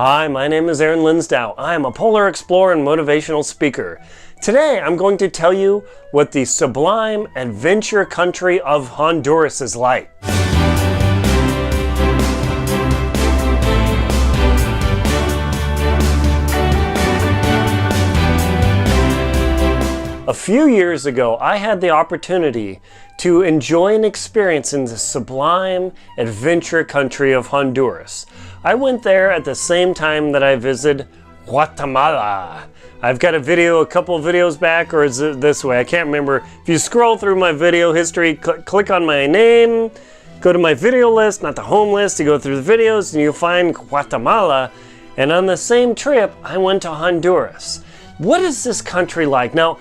Hi, my name is Linsdau. I am a polar explorer and motivational speaker. Today I'm going to tell you what the sublime adventure country of Honduras is like. A few years ago, I had the opportunity to enjoy and experience in the sublime adventure country of Honduras. I went there at the same time that I visited Guatemala. I've got a video a couple of videos back, or is it this way? I can't remember. If you scroll through my video history, click on my name, go to my video list, not the home list, you go through the videos and you'll find Guatemala. And on the same trip, I went to Honduras. What is this country like? Now,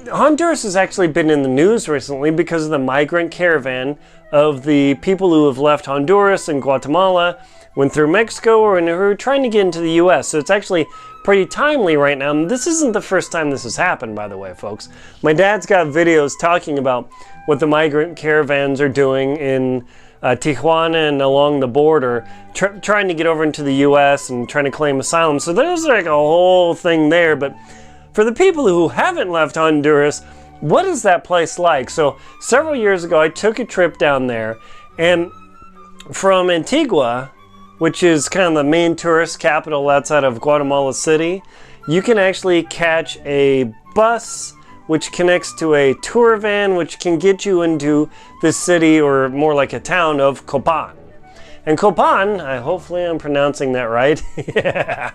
Honduras has actually been in the news recently because of the migrant caravan of the people who have left Honduras and Guatemala, went through Mexico, or who are trying to get into the US. So it's actually pretty timely right now. And this isn't the first time this has happened, by the way, folks. My dad's got videos talking about what the migrant caravans are doing in Tijuana and along the border, trying to get over into the US and trying to claim asylum. So there's like a whole thing there. But for the people who haven't left Honduras, what is that place like? So several years ago, I took a trip down there, and from Antigua, which is kind of the main tourist capital outside of Guatemala City, you can actually catch a bus which connects to a tour van which can get you into the city, or more like a town, of Copan. And Copan, hopefully I'm pronouncing that right, yeah.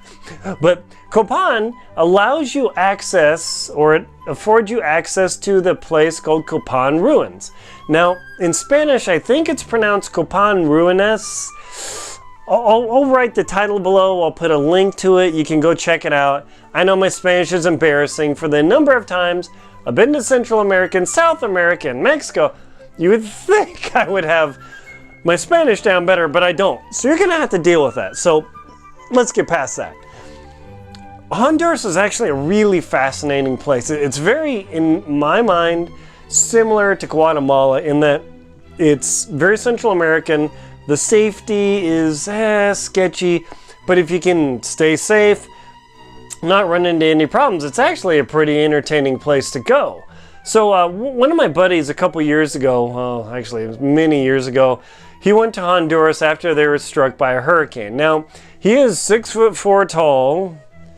But Copan allows you access, or it affords you access to the place called Copan Ruins. Now, in Spanish, I think it's pronounced Copan Ruines. I'll write the title below, I'll put a link to it, you can go check it out. I know my Spanish is embarrassing. For the number of times I've been to Central America and South America and Mexico, you would think I would have my Spanish down better, but I don't. So you're gonna have to deal with that. So let's get past that. Honduras is actually a really fascinating place. It's very, in my mind, similar to Guatemala in that it's very Central American. The safety is sketchy, but if you can stay safe, not run into any problems, it's actually a pretty entertaining place to go. So one of my buddies a couple years ago, well, actually it was many years ago, he went to Honduras after they were struck by a hurricane. Now, he is 6'4" tall,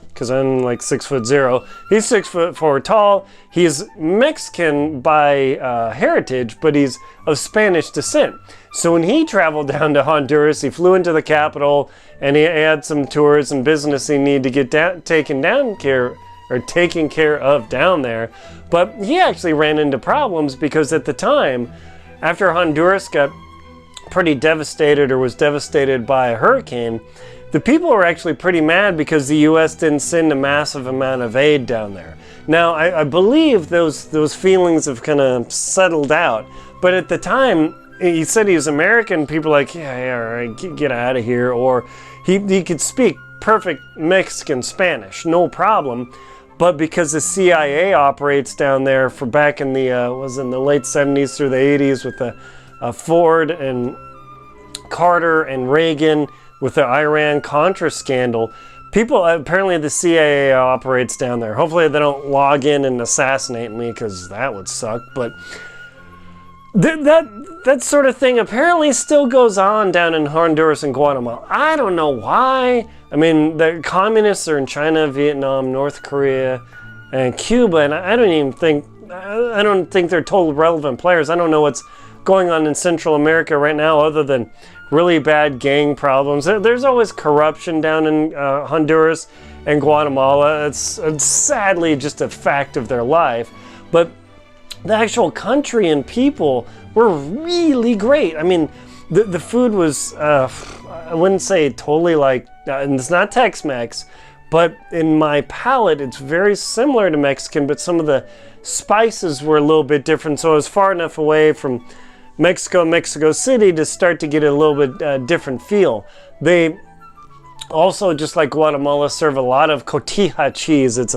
because I'm like 6'0". He's 6'4" tall. He's Mexican by heritage, but he's of Spanish descent. So when he traveled down to Honduras, he flew into the capital, and he had some tours and business he needed to get taken care of down there. But he actually ran into problems because at the time, after Honduras got pretty devastated, or was devastated by a hurricane, the people were actually pretty mad because the US didn't send a massive amount of aid down there. Now, I believe those feelings have kind of settled out, but at the time, he said he was American. People were like, yeah, all right, get out of here. Or he could speak perfect Mexican Spanish, no problem. But because the CIA operates down there for back in the was in the late 70s through the 80s with the Ford and Carter and Reagan with the Iran-Contra scandal, people, apparently the CIA operates down there. Hopefully they don't log in and assassinate me, because that would suck. But that sort of thing apparently still goes on down in Honduras and Guatemala. I don't know why. I mean, the communists are in China, Vietnam, North Korea, and Cuba, and I don't think they're total relevant players. I don't know what's going on in Central America right now other than really bad gang problems. There's always corruption down in Honduras and Guatemala. It's sadly just a fact of their life. But the actual country and people were really great. I mean, the food was, I wouldn't say totally like, and it's not Tex-Mex, but in my palate, it's very similar to Mexican, but some of the spices were a little bit different. So I was far enough away from Mexico City to start to get a little bit different feel. They also, just like Guatemala, serve a lot of cotija cheese. It's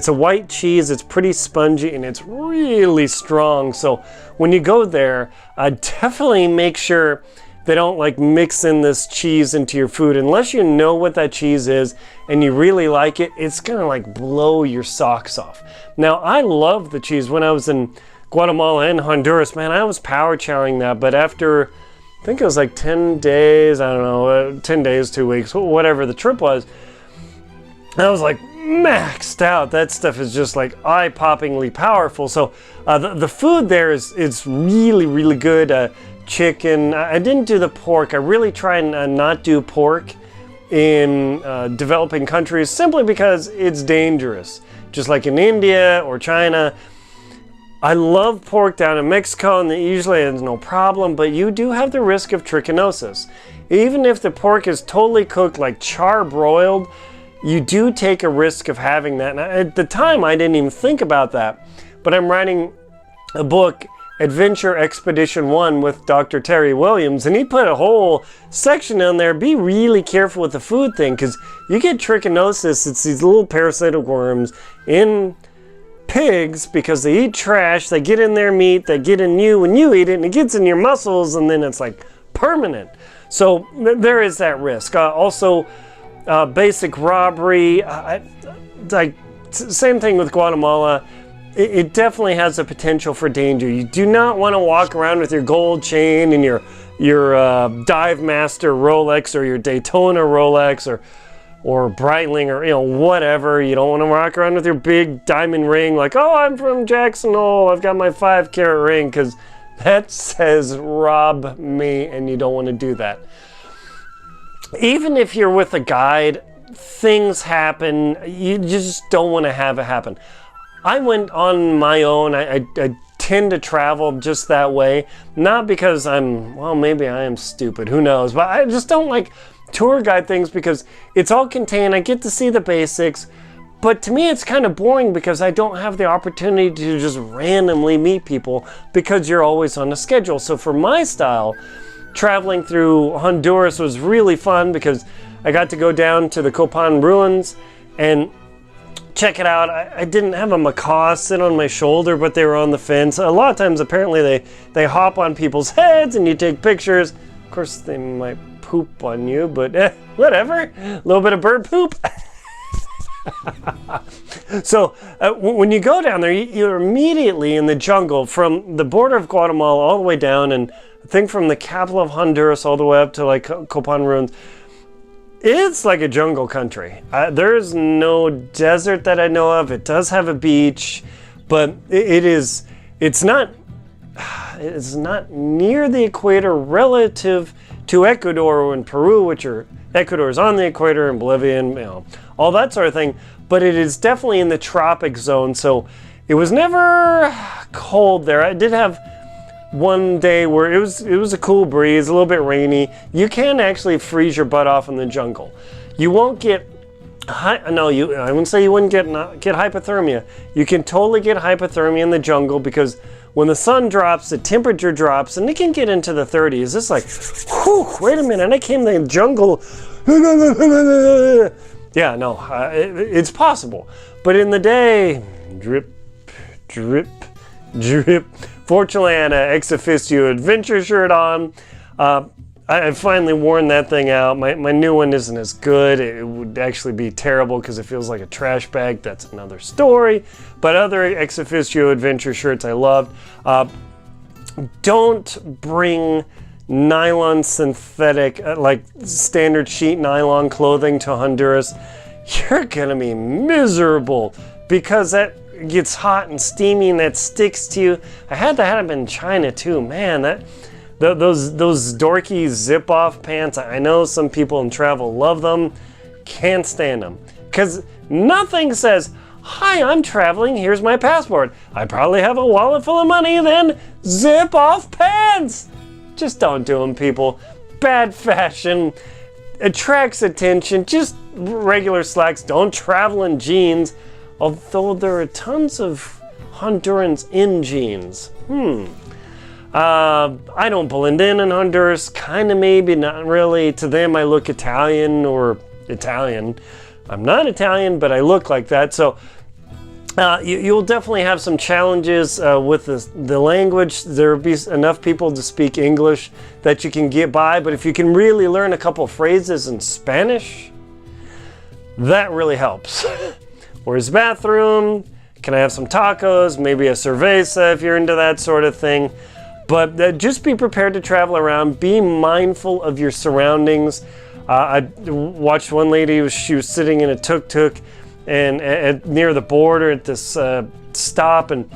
a white cheese, it's pretty spongy, and it's really strong. So when you go there, definitely make sure they don't like mix in this cheese into your food. Unless you know what that cheese is and you really like it, it's gonna like blow your socks off. Now, I love the cheese. When I was in Guatemala and Honduras, man, I was power chowing that, but after, I think it was like 10 days, I don't know, 10 days, 2 weeks, whatever the trip was, I was like maxed out. That stuff is just like eye-poppingly powerful. So the food there is really, really good. Chicken, I didn't do the pork. I really try and not do pork in developing countries simply because it's dangerous. Just like in India or China. I love pork down in Mexico, and usually there's no problem, but you do have the risk of trichinosis. Even if the pork is totally cooked, like char-broiled, you do take a risk of having that. And at the time, I didn't even think about that. But I'm writing a book, Adventure Expedition 1, with Dr. Terry Williams, and he put a whole section on there. Be really careful with the food thing, because you get trichinosis. It's these little parasitic worms in pigs because they eat trash, they get in their meat, they get in you when you eat it, and it gets in your muscles, and then it's like permanent. So there is that risk. Also, basic robbery, same thing with Guatemala. It definitely has the potential for danger. You do not want to walk around with your gold chain and your Dive Master Rolex or your Daytona Rolex or Breitling or whatever. You don't want to walk around with your big diamond ring like, oh, I'm from Jackson Hole, I've got my 5-carat ring, because that says rob me, and you don't want to do that. Even if you're with a guide, things happen. You just don't want to have it happen. I went on my own. I tend to travel just that way, not because maybe I am stupid, who knows, but I just don't like tour guide things because it's all contained. I get to see the basics, but to me it's kind of boring because I don't have the opportunity to just randomly meet people because you're always on a schedule. So for my style, traveling through Honduras was really fun because I got to go down to the Copan ruins and check it out. I didn't have a macaw sit on my shoulder, but they were on the fence. A lot of times apparently they hop on people's heads and you take pictures. Of course they might poop on you, but whatever. A little bit of bird poop. So when you go down there, you're immediately in the jungle from the border of Guatemala all the way down, and I think from the capital of Honduras all the way up to like Copan ruins. It's like a jungle country. There's no desert that I know of. It does have a beach, but it's not near the equator relative to Ecuador and Peru, which are Ecuador is on the equator, and Bolivia, and all that sort of thing. But it is definitely in the tropic zone, so it was never cold there. I did have one day where it was a cool breeze, a little bit rainy. You can actually freeze your butt off in the jungle. You won't get I wouldn't say you wouldn't get hypothermia. You can totally get hypothermia in the jungle because when the sun drops, the temperature drops, and it can get into the 30s. It's like, whew, wait a minute, I came to the jungle. Yeah, no, it's possible. But in the day, drip, drip, drip. Fortunately, I had an ex officio adventure shirt on. I finally worn that thing out. My new one isn't as good. It would actually be terrible because it feels like a trash bag. That's another story. But other ex officio adventure shirts I loved. Don't bring nylon synthetic, like standard sheet nylon clothing to Honduras. You're gonna be miserable because that gets hot and steamy and that sticks to you. I had that happen in China too. Man, those dorky zip-off pants, I know some people in travel love them. Can't stand them. Because nothing says, hi, I'm traveling, here's my passport. I probably have a wallet full of money, then zip-off pants. Just don't do them, people. Bad fashion attracts attention. Just regular slacks. Don't travel in jeans. Although there are tons of Hondurans in jeans. I don't blend in Honduras, kind of maybe, not really. To them I look Italian or Italian. I'm not Italian, but I look like that. So You'll definitely have some challenges with the language. There will be enough people to speak English that you can get by, but if you can really learn a couple phrases in Spanish, that really helps. Where's the bathroom? Can I have some tacos? Maybe a cerveza if you're into that sort of thing. But just be prepared to travel around. Be mindful of your surroundings. I watched one lady, she was sitting in a tuk-tuk and near the border at this stop, and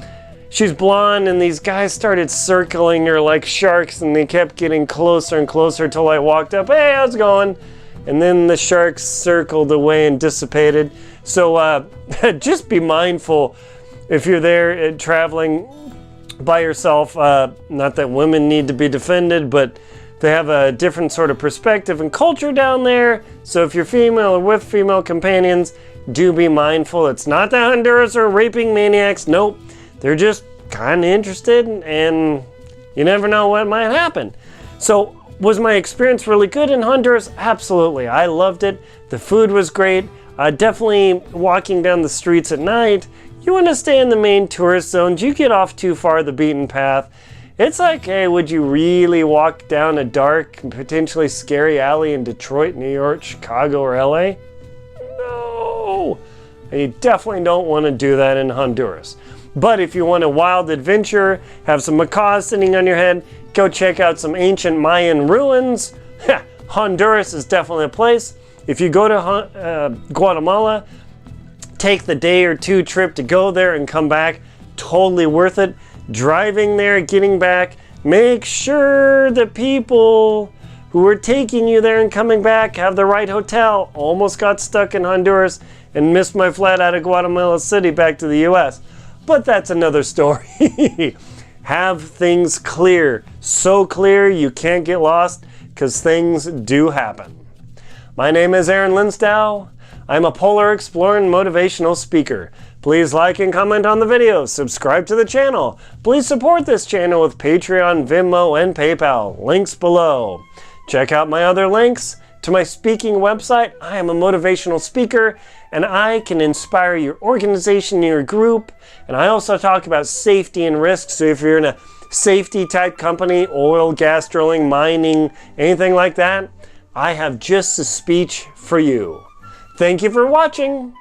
she's blonde, and these guys started circling her like sharks, and they kept getting closer and closer till I walked up. Hey, how's it going? And then the sharks circled away and dissipated. So just be mindful if you're there traveling by yourself. Not that women need to be defended, but they have a different sort of perspective and culture down there. So if you're female or with female companions, do be mindful. It's not that Honduras are raping maniacs. Nope. They're just kind of interested, and you never know what might happen. So was my experience really good in Honduras? Absolutely. I loved it. The food was great. Definitely walking down the streets at night. You want to stay in the main tourist zones. You get off too far the beaten path. It's like, hey, would you really walk down a dark and potentially scary alley in Detroit, New York, Chicago, or LA? No. And you definitely don't want to do that in Honduras. But if you want a wild adventure, have some macaws sitting on your head, go check out some ancient Mayan ruins. Honduras is definitely a place. If you go to Guatemala, take the day or two trip to go there and come back. Totally worth it. Driving there, getting back, make sure the people who are taking you there and coming back have the right hotel. Almost got stuck in Honduras and missed my flight out of Guatemala City back to the US. But that's another story. Have things clear. So clear you can't get lost, because things do happen. My name is Aaron Linsdau. I'm a polar explorer and motivational speaker. Please like and comment on the video, subscribe to the channel. Please support this channel with Patreon, Venmo, and PayPal. Links below. Check out my other links to my speaking website. I am a motivational speaker, and I can inspire your organization, your group. And I also talk about safety and risk. So if you're in a safety type company, oil, gas drilling, mining, anything like that, I have just a speech for you. Thank you for watching.